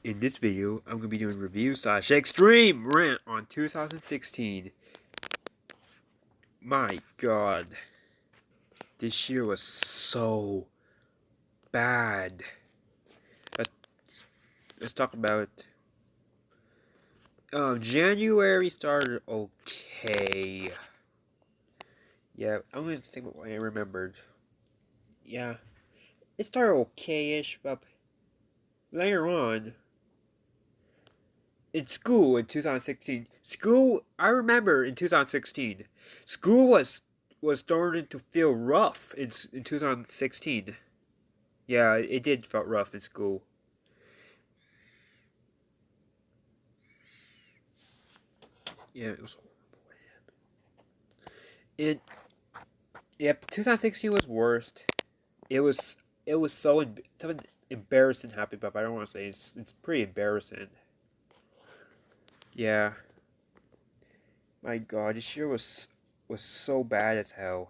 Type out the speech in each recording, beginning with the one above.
In this video, I'm going to be doing review slash extreme rant on 2016. My god, this year was so bad. Let's, let's talk about January started okay. Yeah, I'm going to think about what I remembered. Yeah, it started okay-ish, but later on, in school in 2016. I remember in 2016, school was starting to feel rough in 2016. Yeah, it did felt rough in school. Yeah, it was horrible. It Yep, 2016 was worst. It was it was so embarrassing happened, but I don't want to say it's pretty embarrassing. Yeah, my god, this year was so bad as hell.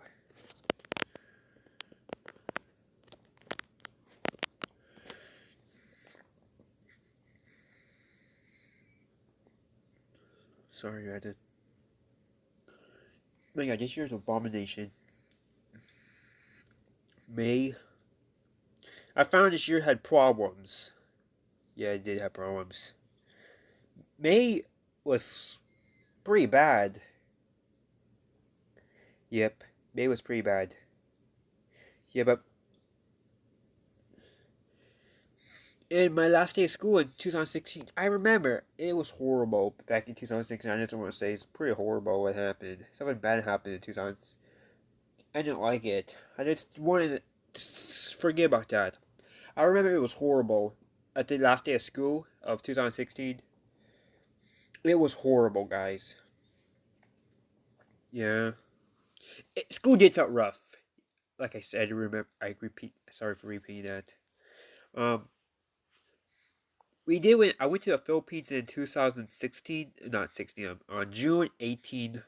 Sorry, I did. My god, this year's abomination. May. I found this year had problems. Yeah, it did have problems. May was pretty bad. Yep, May was pretty bad. Yeah, but in my last day of school in 2016, I remember it was horrible back in 2016. I just want to say it's pretty horrible what happened. Something bad happened in 2000. I didn't like it. I just wanted to forget about that. I remember it was horrible at the last day of school of 2016. It was horrible, guys. Yeah. School did felt rough. Like I said, remember I repeat. Sorry for repeating that. Um, we did when I went to the Philippines in 2016. Not 16. On June 18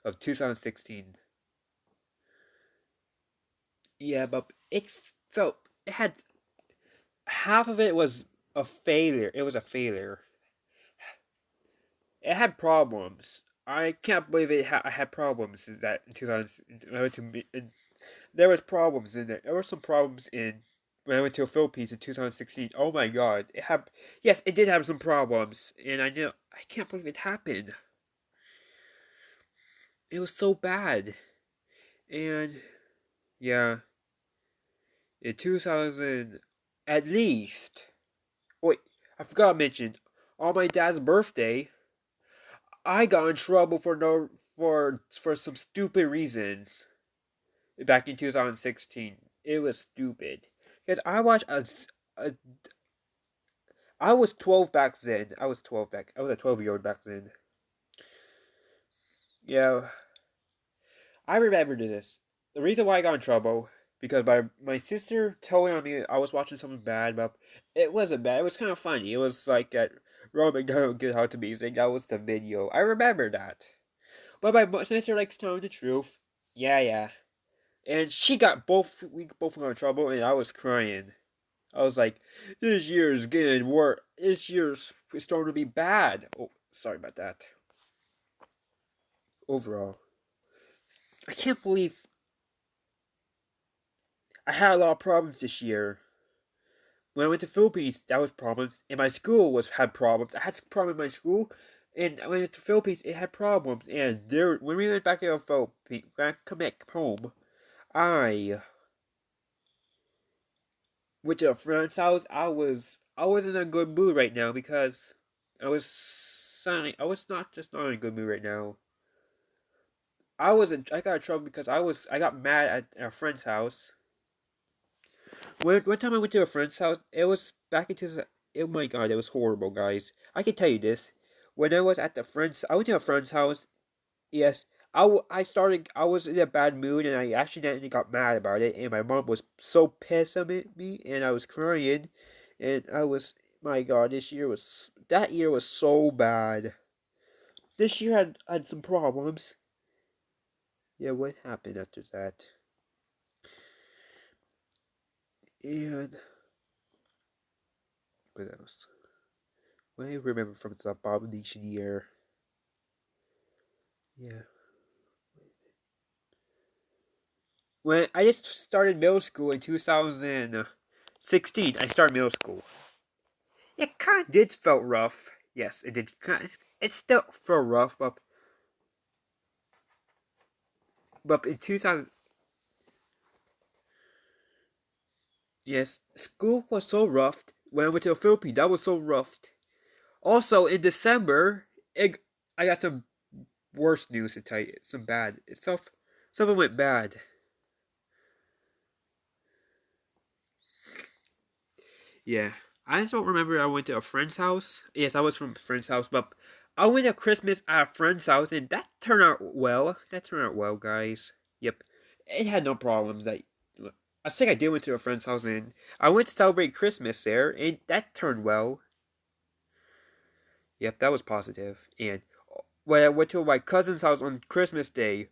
of 2016. Yeah, but it had half of it was a failure. It was a failure. It had problems. I can't believe I had problems. Is that in 2000? I went to there was problems in there. There were some problems in when I went to the Philippines in 2016. Oh my god, it did have some problems, and I can't believe it happened. It was so bad, and yeah, in 2000 at least. Wait, I forgot to mention on my dad's birthday. I got in trouble for no for some stupid reasons back in 2016. It was stupid because a I was 12 back then. I was 12 back. I was a 12-year-old back then. Yeah, I remember this. The reason why I got in trouble because my sister told on me I was watching something bad, but it wasn't bad. It was kind of funny. It was like that Ronald McDonald Good How to Music. That was the video. I remember that. But my sister likes telling the truth. Yeah, yeah. And we both got in trouble, and I was crying. I was like, this year's getting worse. This year's starting to be bad. Oh, sorry about that. Overall, I can't believe I had a lot of problems this year. When I went to Philippines, that was problems. And my school had problems. I had problems in my school. And when I went to Philippines, it had problems. And when we went back to the Philippines, when I come back home, I went to a friend's house. I was in a good mood right now because I was not in a good mood right now. I got in trouble because I got mad at a friend's house. One time I went to a friend's house, it was back into oh my god, it was horrible, guys. I can tell you this. When I went to a friend's house. Yes, I was in a bad mood and I accidentally got mad about it, and my mom was so pissed at me, and I was crying, and my god, that year was so bad. This year had some problems. Yeah, what happened after that? And what else? I remember from the abomination year. Yeah. When I just started middle school in 2016, I started middle school. It kind of did felt rough. Yes, it did. It still felt rough, but in 2000, yes, school was so rough. When I went to the Philippines, that was so rough. Also, in December, I got some worse news to tell you. Some bad stuff. Something went bad. Yeah, I just don't remember. I went to a friend's house. Yes, I was from a friend's house, but I went to Christmas at a friend's house, and that turned out well. That turned out well, guys. Yep, it had no problems. I think I did went to a friend's house, and I went to celebrate Christmas there, and that turned well. Yep, that was positive. And when I went to my cousin's house on Christmas Day,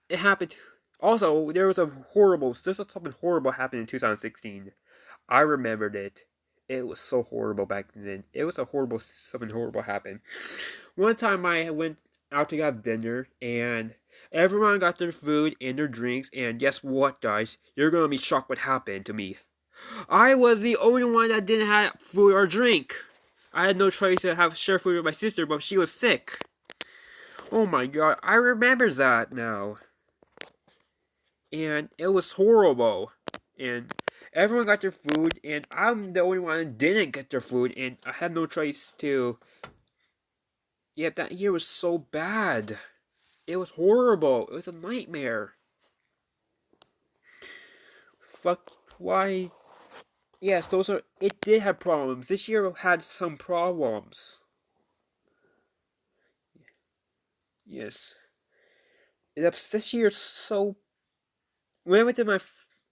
it happened. Also, there was a horrible. This was something horrible happened in 2016. I remembered it. It was so horrible back then. It was a horrible something horrible happened. One time I went out to have dinner and everyone got their food and their drinks and guess what guys? You're gonna be shocked what happened to me. I was the only one that didn't have food or drink. I had no choice to have share food with my sister, but she was sick. Oh my god, I remember that now. And it was horrible. And everyone got their food, and I'm the only one that didn't get their food, and I had no choice to. Yeah, that year was so bad. It was horrible. It was a nightmare. Fuck, why? Yes, those are. It did have problems. This year had some problems. Yes. This year so. When I went to my.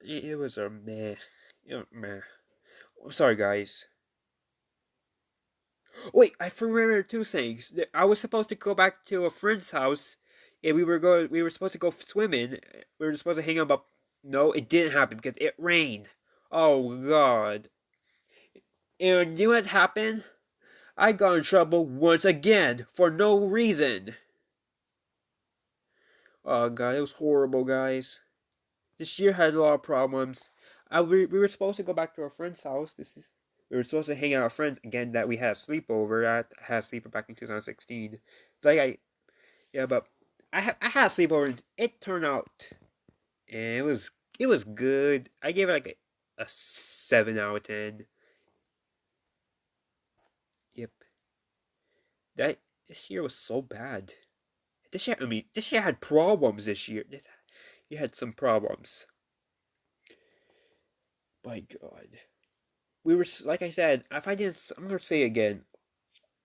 It was a meh. Meh. I'm sorry, guys. Wait, I remember two things. I was supposed to go back to a friend's house, and We were supposed to go swimming. We were supposed to hang out, but no, it didn't happen because it rained. Oh God! And you know what happened? I got in trouble once again for no reason. Oh God, it was horrible, guys. This year had a lot of problems. We were supposed to go back to our friend's house. We were supposed to hang out with friends again that we had a sleepover. I had a sleepover back in 2016. It's like yeah, but I had a sleepover. It turned out and it was good. I gave it like a 7 out of 10. Yep. That this year was so bad. This year had problems. This year, you had some problems. My God, we were like I said. If I didn't, I'm gonna say it again.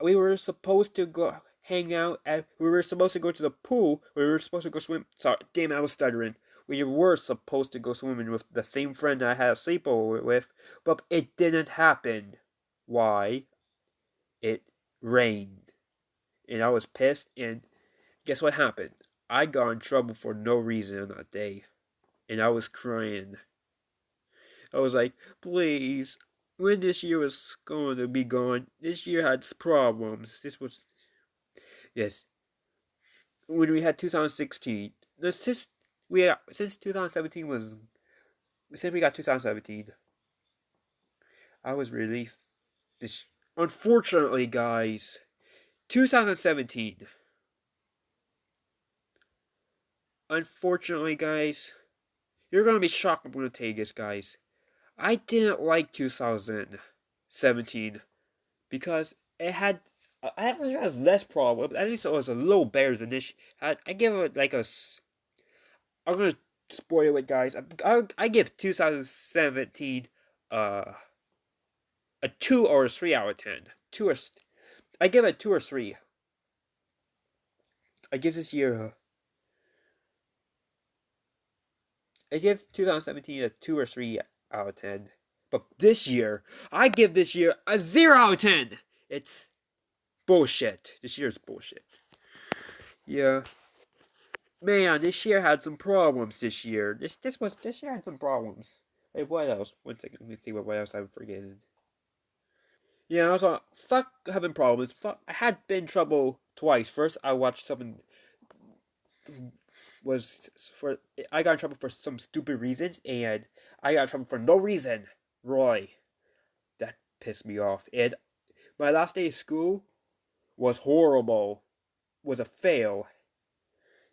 We were supposed to go hang out at. We were supposed to go to the pool. We were supposed to go swim. Sorry, damn, I was stuttering. We were supposed to go swimming with the same friend I had a sleepover with, but it didn't happen. Why? It rained, and I was pissed. And guess what happened? I got in trouble for no reason on that day, and I was crying. I was like, please, when this year was going to be gone, this year had problems. This was, yes, when we had 2016. Since 2017 was since we got 2017, I was relieved. This unfortunately, guys, 2017. Unfortunately, guys, you're gonna be shocked. I'm gonna tell you this, guys. I didn't like 2017 because it had. I actually has less problems. At least it was a little better than this. I give it like a. I'm gonna spoil it, guys. I give 2017 uh a 2 or 3 out of 10. I give it 2 or 3. I give this year. I give 2017 a 2 or 3 out of 10. But this year, I give this year a 0 out of 10. It's bullshit. This year's bullshit. Yeah, man, this year had some problems. This year, this year had some problems. Hey, what else? One second, let me see what else I'm forgetting. Yeah, also fuck having problems. Fuck, I had been in trouble twice. First, I watched something was for I got in trouble for some stupid reasons, and I got in trouble for no reason. Roy, that pissed me off. And my last day of school was horrible. Was a fail.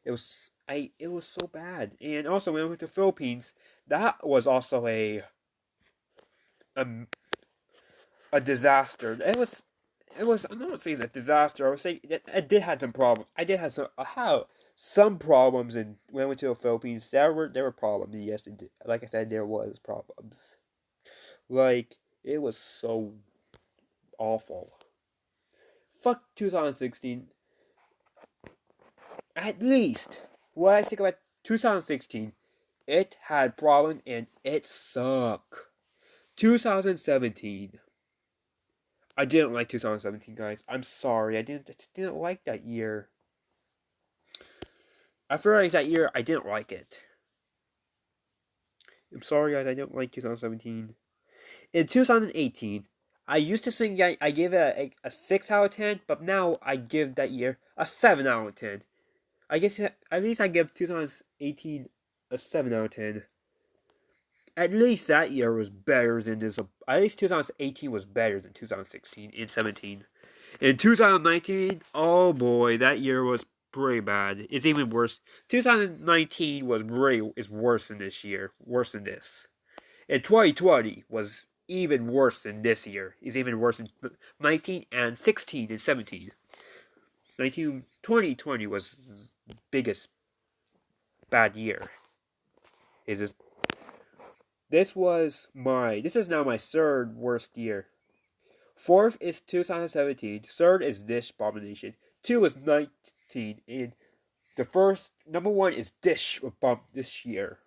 It was so bad. And also when I went to the Philippines, that was also a, a disaster. It was I'm not saying it's a disaster. I would say I did have some problems. I did have some problems and when I went to the Philippines. There were problems. Yes, like I said, there was problems. Like it was so awful. Fuck 2016. At least what I think about 2016, it had problems and it sucked. 2017. I didn't like 2017, guys. I'm sorry. I just didn't like that year. I realized that year I didn't like it. I'm sorry, guys. I didn't like 2017. In 2018, I used to think I gave it a 6 out of 10, but now I give that year a 7 out of 10. I guess at least I give 2018 a 7 out of 10. At least that year was better than this. At least 2018 was better than 2016 and 17. In 2019, oh boy, that year was pretty bad. It's even worse. 2019 is worse than this year. Worse than this. And 2020 was even worse than this year. It's even worse than 19 and 16 and 17. 2020 was the biggest bad year. Is this this is now my third worst year. Fourth is 2017. Third is Dish Abomination. Two is 19. And the first number one is Dish Bomb this year.